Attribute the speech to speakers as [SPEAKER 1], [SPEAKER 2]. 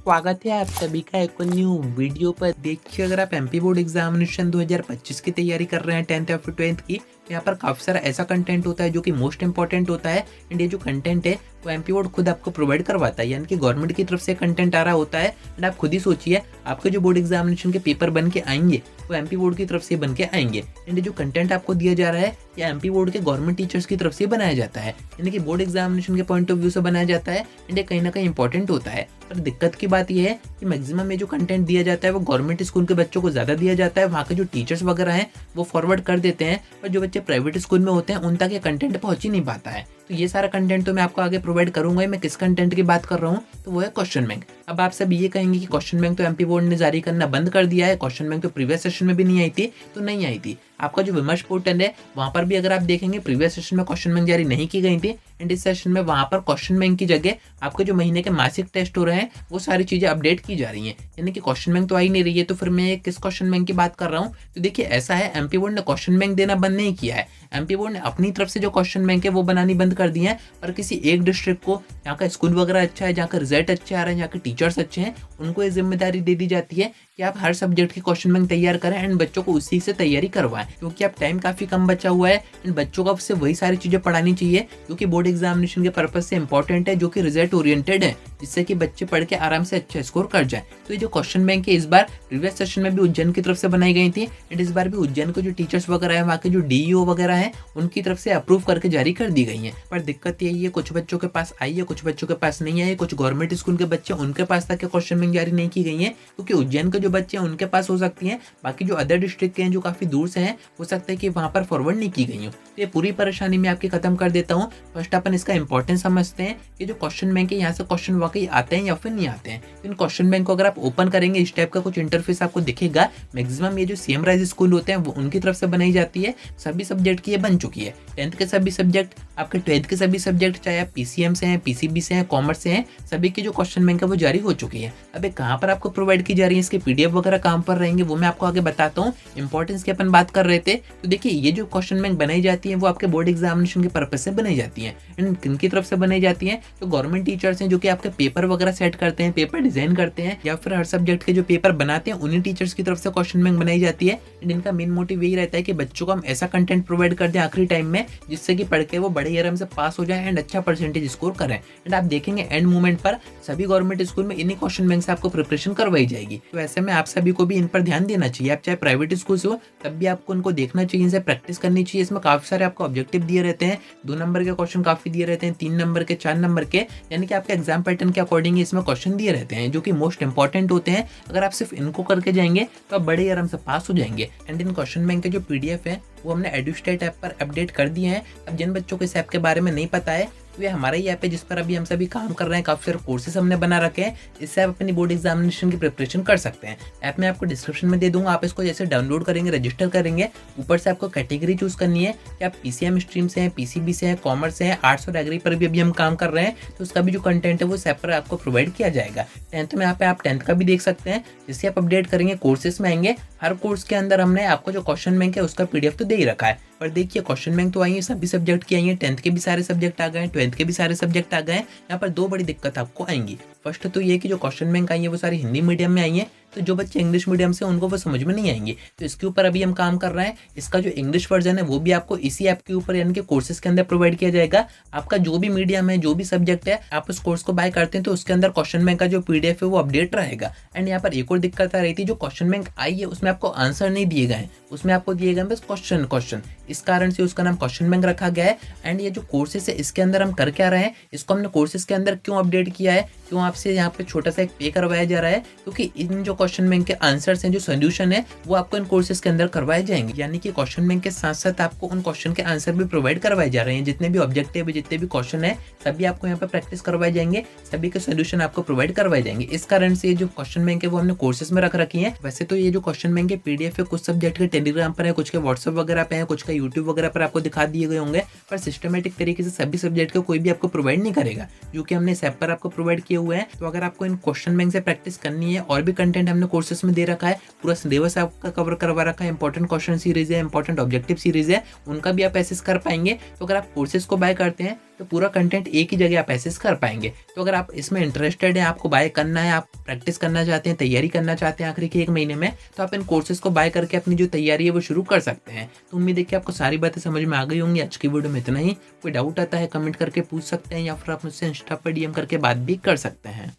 [SPEAKER 1] स्वागत है आप सभी का एक न्यू वीडियो पर। देखिए, अगर आप एमपी बोर्ड एग्जामिनेशन 2025 की तैयारी कर रहे हैं 10th या फिर 12th की, यहाँ पर काफ़ी सारा ऐसा कंटेंट होता है जो कि मोस्ट इंपॉर्टेंट होता है। एंड ये जो कंटेंट है वो एमपी बोर्ड खुद आपको प्रोवाइड करवाता है, यानी कि गवर्नमेंट की तरफ से कंटेंट आ रहा होता है। एंड आप खुद ही सोचिए, आपके जो बोर्ड एग्जामिनेशन के पेपर बन के आएंगे वो एमपी बोर्ड की तरफ से बन के आएंगे। एंड जो कंटेंट आपको दिया जा रहा है या एमपी बोर्ड के गवर्नमेंट टीचर्स की तरफ से बनाया जाता है, यानी कि बोर्ड एग्जामिनेशन के पॉइंट ऑफ व्यू से बनाया जाता है। एंड ये कहीं ना कहीं इंपॉर्टेंट होता है। पर दिक्कत की बात यह है कि मैक्सिमम में जो कंटेंट दिया जाता है वो गवर्नमेंट स्कूल के बच्चों को ज़्यादा दिया जाता है। वहाँ के जो टीचर्स वगैरह हैं वो फॉरवर्ड कर देते हैं, पर जो बच्चे प्राइवेट स्कूल में होते हैं उन तक ये कंटेंट पहुँच ही नहीं पाता है। तो ये सारा कंटेंट तो मैं आपको आगे प्रोवाइड करूंगा। मैं किस कंटेंट की बात कर रहा हूँ, तो वो है क्वेश्चन बैंक। अब आप सब ये कहेंगे कि क्वेश्चन बैंक तो एमपी बोर्ड ने जारी करना बंद कर दिया है, क्वेश्चन बैंक तो प्रीवियस सेशन में भी नहीं आई थी। तो नहीं आई थी। आपका जो विमर्श पोर्टल है वहाँ पर भी अगर आप देखेंगे प्रीवियस सेशन में क्वेश्चन बैंक जारी नहीं की गई थी। एंड इस सेशन में वहाँ पर क्वेश्चन बैंक की जगह आपके जो महीने के मासिक टेस्ट हो रहे हैं वो सारी चीज़ें अपडेट की जा रही हैं, यानी कि क्वेश्चन बैंक तो आ ही नहीं रही है। तो फिर मैं किस क्वेश्चन बैंक की बात कर रहा हूँ? तो देखिए, ऐसा है, एमपी बोर्ड ने क्वेश्चन बैंक देना बंद नहीं किया है। एमपी बोर्ड ने अपनी तरफ से जो क्वेश्चन बैंक है वो बनानी बंद कर दी है। पर किसी एक डिस्ट्रिक्ट को, जहाँ का स्कूल वगैरह अच्छा है, जहाँ का रिजल्ट अच्छे आ रहे हैं, जहाँ के टीचर्स अच्छे हैं, उनको ये जिम्मेदारी दे दी जाती है कि आप हर सब्जेक्ट की क्वेश्चन बैंक तैयार करें एंड बच्चों को उसी से तैयारी करवाएं। क्योंकि अब टाइम काफ़ी कम बचा हुआ है एंड बच्चों को उससे वही सारी चीज़ें पढ़ानी चाहिए जो कि बोर्ड एग्जामिनेशन के पर्पज से इंपॉर्टेंट है, जो कि रिजल्ट ओरिएंटेड है, जिससे कि बच्चे पढ़ के आराम से अच्छा स्कोर कर जाए। तो ये जो क्वेश्चन बैंक है इस बार प्रीवियस सेशन में भी उज्जैन की तरफ से बनाई गई थी। एंड इस बार भी उज्जैन के जो टीचर्स वगैरह है, वहाँ के जो डीईओ वगैरह है, उनकी तरफ से अप्रूव करके जारी कर दी गई है। पर दिक्कत यही है, कुछ बच्चों के पास आई है, कुछ बच्चों के पास नहीं आई है। कुछ गवर्नमेंट स्कूल के बच्चे, उनके पास तक क्वेश्चन बैंक जारी नहीं की गई है, क्योंकि उज्जैन के जो बच्चे हैं उनके पास हो सकती हैं। बाकी जो अदर डिस्ट्रिक्ट के हैं जो काफी दूर से हैं, हो सकता है कि वहां पर फॉरवर्ड नहीं की गई हो। तो ये पूरी परेशानी मैं आपकी खत्म कर देता हूँ। फर्स्ट अपन इसका इंपॉर्टेंस समझते हैं कि जो क्वेश्चन बैंक है यहाँ से क्वेश्चन वाकई आते हैं या फिर नहीं आते हैं। इन क्वेश्चन बैंक को अगर आप ओपन करेंगे, इस टाइप का कुछ इंटरफेस आपको दिखेगा। मैक्सिमम ये जो सीएम राइज स्कूल होते हैं वो उनकी तरफ से बनाई जाती है। सभी सब्जेक्ट की ये बन चुकी है। 10th के सभी सब्जेक्ट, आपके 12th के सभी सब्जेक्ट, चाहे आप पीसीएम से हैं, पीसीबी से हैं, कॉमर्स से हैं, सभी की जो क्वेश्चन बैंक है वो जारी हो चुकी है। अब कहाँ पर आपको प्रोवाइड की जा रही है, इसके पीडीएफ वगैरह कहाँ पर रहेंगे वो मैं आपको आगे बताता हूँ। इंपॉर्टेंस की अपन बात कर रहे थे, तो देखिए ये जो क्वेश्चन बैंक बनाई जाती है वो आपके बोर्ड एग्जामिनेशन के पर्पज से बनाई जाती है। एंड किनकी तरफ से बनाई जाती है? तो गवर्नमेंट टीचर्स हैं जो कि आपके पेपर वगैरह सेट करते हैं, पेपर डिजाइन करते हैं, या फिर हर सब्जेक्ट के जो पेपर बनाते हैं उन्हीं टीचर्स की तरफ से क्वेश्चन बैंक बनाई जाती है। एंड इनका मेन मोटिव यही रहता है कि बच्चों को हम ऐसा कंटेंट प्रोवाइड कर दें आखिरी टाइम में, जिससे कि पढ़ के वो बड़े आराम से पास हो जाए एंड अच्छा परसेंटेज स्कोर करें। एंड आप देखेंगे एंड मोमेंट पर सभी गवर्नमेंट स्कूल में इन्हीं क्वेश्चन बैंक से आपको प्रिपरेशन करवाई जाएगी। तो ऐसे में आप सभी को भी इन पर ध्यान देना चाहिए। आप चाहे प्राइवेट स्कूल से हो तब भी आपको उनको देखना चाहिए, इनसे प्रैक्टिस करनी चाहिए। इसमें काफी सारे आपको ऑब्जेक्टिव दिए रहते हैं, 2 नंबर के क्वेश्चन काफी दिए रहते हैं, 3 नंबर के, 4 नंबर के, यानी कि आपके एग्जाम पैटर्न के अकॉर्डिंग इसमें क्वेश्चन दिए रहते हैं जो कि मोस्ट इंपॉर्टेंट होते हैं। अगर आप सिर्फ इनको करके जाएंगे तो आप बड़े आराम से पास हो जाएंगे। एंड इन क्वेश्चन बैंक के जो पीडीएफ है वो हमने एडुस्टेट ऐप पर अपडेट कर दिए हैं। अब जिन बच्चों को इस ऐप के बारे में नहीं पता है, तो ये हमारा ही ऐप है जिस पर अभी हम सभी काम कर रहे हैं। काफी सारे कोर्सेज हमने बना रखे हैं, इससे आप अपनी बोर्ड एग्जामिनेशन की प्रिपरेशन कर सकते हैं। ऐप मैं आपको डिस्क्रिप्शन में दे दूंगा, आप इसको जैसे डाउनलोड करेंगे, रजिस्टर करेंगे, ऊपर से आपको कैटेगरी चूज करनी है कि आप पीसीएम स्ट्रीम से हैं, पीसीबी से हैं, कॉमर्स से हैं, आर्ट्स और एग्री पर भी अभी हम काम कर रहे हैं। तो उसका भी जो कंटेंट है वो इस ऐप पर आपको प्रोवाइड किया जाएगा। 10th में यहाँ पे आप 10th का भी देख सकते हैं। जिससे आप अपडेट करेंगे, कोर्सेज में आएंगे, हर कोर्स के अंदर हमने आपको जो क्वेश्चन बैंक है उसका पीडीएफ तो दे ही रखा है। पर देखिए, क्वेश्चन बैंक तो आई है, सभी सब्जेक्ट की आई है, 10th के भी सारे सब्जेक्ट आ गए, 12th के भी सारे सब्जेक्ट आ गए। यहाँ पर 2 बड़ी दिक्कत आपको आएंगी। फर्स्ट तो ये कि जो क्वेश्चन बैंक आई है वो सारी हिंदी मीडियम में आई है, तो जो बच्चे इंग्लिश मीडियम से उनको वो समझ में नहीं आएंगे। तो इसके ऊपर अभी हम काम कर रहे हैं। इसका जो इंग्लिश वर्जन है वो भी आपको इसी ऐप के ऊपर, यानी कि कोर्सेज के अंदर प्रोवाइड किया जाएगा। आपका जो भी मीडियम है, जो भी सब्जेक्ट है, आप उस कोर्स को बाय करते हैं तो उसके अंदर क्वेश्चन बैंक का जो पीडीएफ है वो अपडेट रहेगा। एंड यहाँ पर एक और दिक्कत आ रही थी, जो क्वेश्चन बैंक आई है उसमें आपको आंसर नहीं दिए गए, उसमें आपको दिए गए बस क्वेश्चन। इस कारण से उसका नाम क्वेश्चन बैंक रखा गया है। एंड ये जो कोर्सेज है इसके अंदर हम कर क्या रहे हैं, इसको हमने कोर्सेज के अंदर क्यों अपडेट किया है, क्यों आपसे यहाँ पे छोटा सा एक पे करवाया जा रहा है, क्योंकि इन जो क्वेश्चन बैंक के आंसर्स हैं, जो सोल्यूशन है, वो आपको इन कोर्सेज के अंदर करवाए जाएंगे। यानी कि क्वेश्चन बैंक के साथ साथ आपको उन क्वेश्चन के आंसर भी प्रोवाइड करवाए जा रहे हैं। जितने भी ऑब्जेक्टिव है, जितने भी क्वेश्चन है, सभी आपको यहाँ पे प्रैक्टिस करवाए जाएंगे, सभी के सोल्यूशन आपको प्रोवाइड करवाए जाएंगे। इस कारण से ये जो क्वेश्चन बैंक है वो हमने कोर्सेज में रख रखी है। वैसे तो ये जो क्वेश्चन बैंक के पीडीएफ है कुछ सब्जेक्ट के टेलीग्राम पर है, कुछ के व्हाट्सएप वगैरह पे है, कुछ का यूट्यूब वगैरह पर आपको दिखा दिए गए होंगे, पर सिस्टमेटिक तरीके से सभी सब्जेक्ट को कोई भी आपको प्रोवाइड नहीं करेगा, जो कि हमने इस ऐप पर आपको प्रोवाइड किए हुए हैं। तो अगर आपको इन क्वेश्चन बैंक से प्रैक्टिस करनी है और भी कंटेंट हमने कोर्सेज में दे रखा है, पूरा सिलेबस आपका कवर करवा रखा है, इंपॉर्टेंट क्वेश्चन सीरीज है, इंपॉर्टेंट ऑब्जेक्टिव सीरीज है, उनका भी आप एसेस कर पाएंगे। तो अगर आप कोर्सेज को बाय करते हैं तो पूरा कंटेंट एक ही जगह आप एसेस कर पाएंगे। तो अगर आप इसमें इंटरेस्टेड हैं, आपको बाय करना है, आप प्रैक्टिस करना चाहते हैं, तैयारी करना चाहते हैं आखिरी के 1 महीने में, तो आप इन कोर्सेज को बाय करके अपनी जो तैयारी है वो शुरू कर सकते हैं। तो उम्मीद है कि आपको सारी बातें समझ में आ गई होंगी। आज की वीडियो में इतना ही। कोई डाउट आता है कमेंट करके पूछ सकते हैं, या फिर आप मुझसे इंस्टा पर डीएम करके बात भी कर सकते हैं।